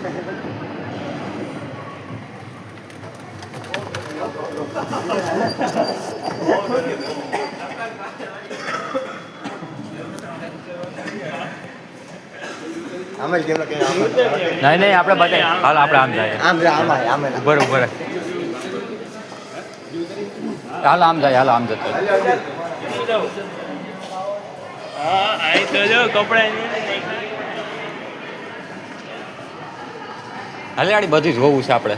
નહીં નહીં આપણે બતાવીએ. હાલ આપણે આમ જાય. બરોબર. હાલ આમ જાય. હાલ આમ જતો. હાલે આડી બધું જોવું છે આપણે.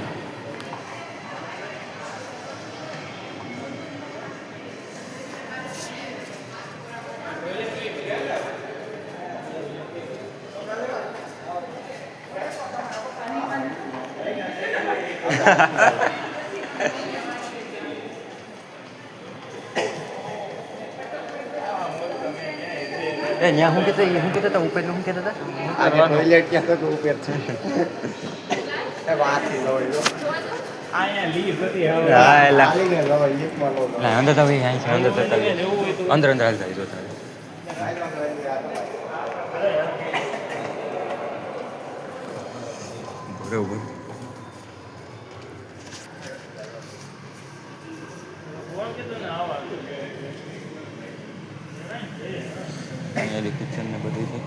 એ ન્યા હું કહેતા હતા ઉપર હું કહેતા હતા ટોયલેટ ક્યાં તો ઉપર છે એ વાત થી લોય આયા લીફ હતી હવે આલીને લોય લીફ માં લો ના અંદર તો ભાઈ અહીં છે અંદર તો અંદર હાલ જાય જો તારે બરોબર અહીંયા કિચન ને બધું છે.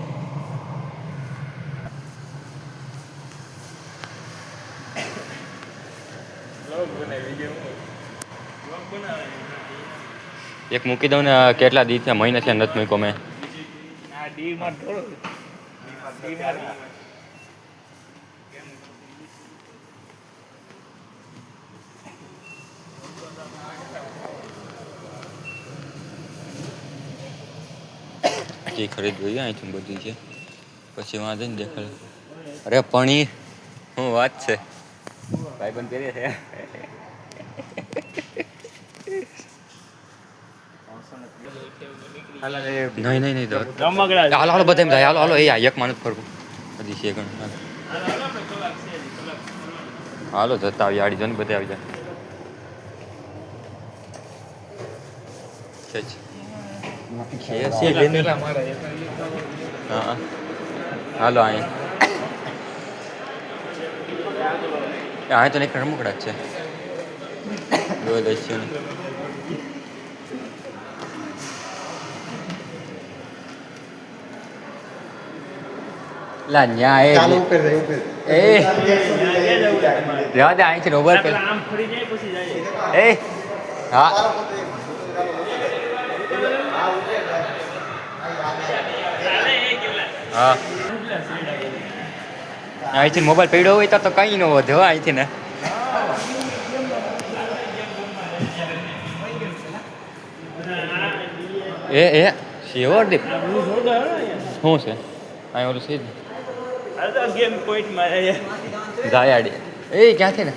એક મૂકી દઉં ને કેટલા દી થયા મહિના થયા નથી મૂક્યો મેં. જે ખરીદવું જોઈએ અહીંથી બધી છે પછી વાંધો ને દેખાડે. અરે પનીર શું વાત છે ભાઈ બંધ કરીએ છે. નહીં હાલો હાલો બધા જાય. હાલો હાલો એ એક માણસ ફરવું બધી છે ઘણું. હાલો જતા આવી આડી જો ને બધા આવી જાય. હા હાલો અહીં અહીં તો નહીં રમકડા જ છે. દો દસ્યુ લા ન્યા એ ચાલુ ઉપર જાય ઉપર એ રહેવા દે અહીંથી રોબર પે એ હા હા અહીંથી મોબાઈલ પડ્યો હોય તો કઈ ન વધે અહીંથી ને. એ શિવર દીપ શું છે અહીં ઓલું છે જ જાય આડી એ ક્યાંથી ને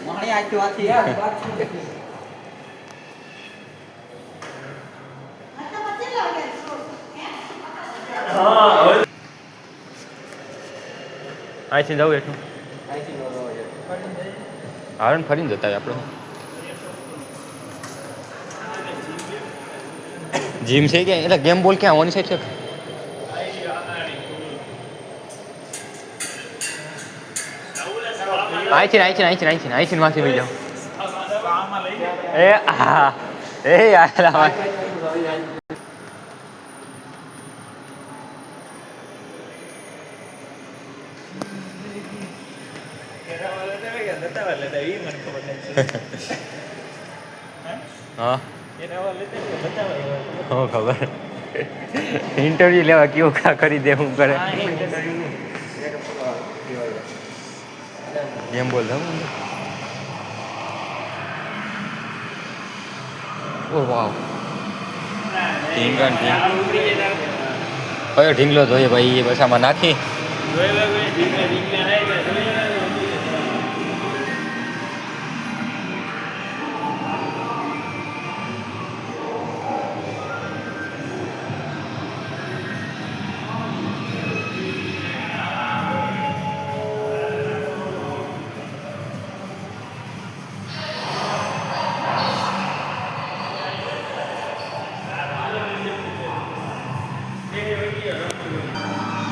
અહીંથી જવું એટલું હારણ ફરીને જતા આપણે. જીમ છે કે એટલે ગેમ બોલ ક્યાં આવવાની સાઈડ છે. અહીંથી માંથી લઈ જાઓ. એ હા એ આલા હા ખબર ઇન્ટરવ્યુ લેવા કેવું કા કરી દે હું કરે એમ બોલ દઉં. ઓ વાવ કયો ઢીંગલો જોઈએ ભાઈ એ બસામાં નાખી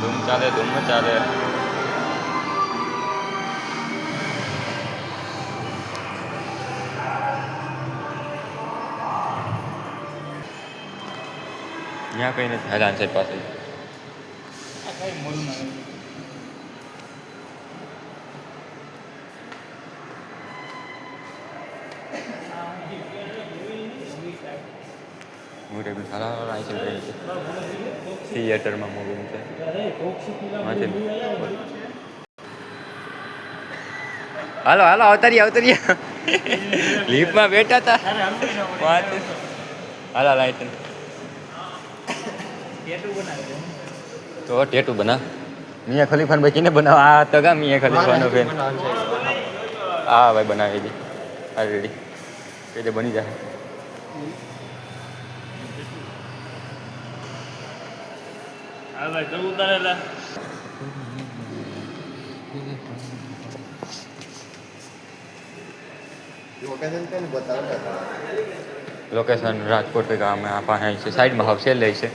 ધૂમ ચાલે ત્યાં કંઈ નથી હાલ આન્સર પાસે મોટે બી સારા આન્સર કરી છે થિયેટરમાં મૂવી છે હાલો હાલો અવતારી લીફમાં બેઠા હતા હાલો લાઈટ તો ટેટુ બનાવ મિયા ખલીફાન ભાઈ કેને બનાવ આ તો ગા મિયા ખલીફાનો ફેન હા ભાઈ બનાવી દી ઓલરેડી એટલે બની જાય હા ભાઈ તો ઉતારેલા લોકેશન રાજકોટ पे काम है आप हैं से साइड में हाउस ले છે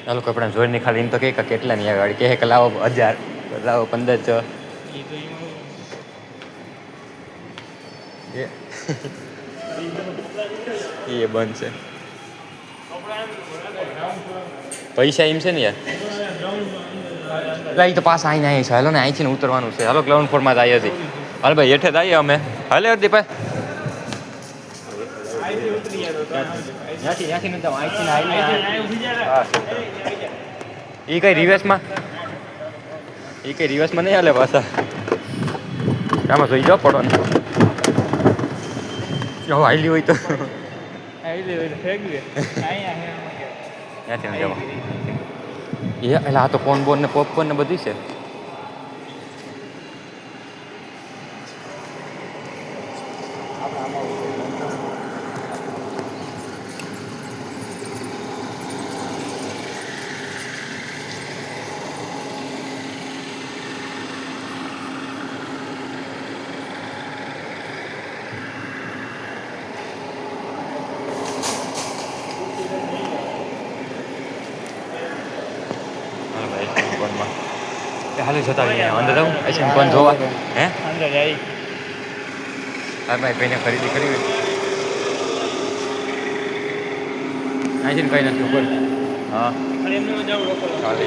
ચાલો કપડા જોઈને ખાલી એમ તો કે કેટલા ની ગાડી કે લાવો 1000 લાવો 1500 એ બંધ છે પૈસા એમ છે ને યાર એટલે તો પાસ આવીને આવી છે હાલો ને અહીંથી ને ઉતરવાનું છે હાલો ગ્રાઉન્ડ ફ્લોરમાં જ આવી હતી હાલ ભાઈ હેઠે જ આવીએ અમે હાલે અડધી ભાઈ એ કઈ રિવર્સમાં નહીં હાલે પાછા આમાં જોઈ જાઓ પડો ને જો હાઈલી હોય તો ત્યાંથી જવા એ એટલે આ તો કોર્નબોન ને પોપકોર્ન ને બધી છે હાલ જતા અંદર જાઉં આઈસ્ક્રીમ કોણ જોવા હે અંદર જાય હા ભાઈ ભાઈને ખરીદી કરી આઈસ્ક્રીમ કઈ નથી ઉપર હા એમને જાવ લોકો ચાલે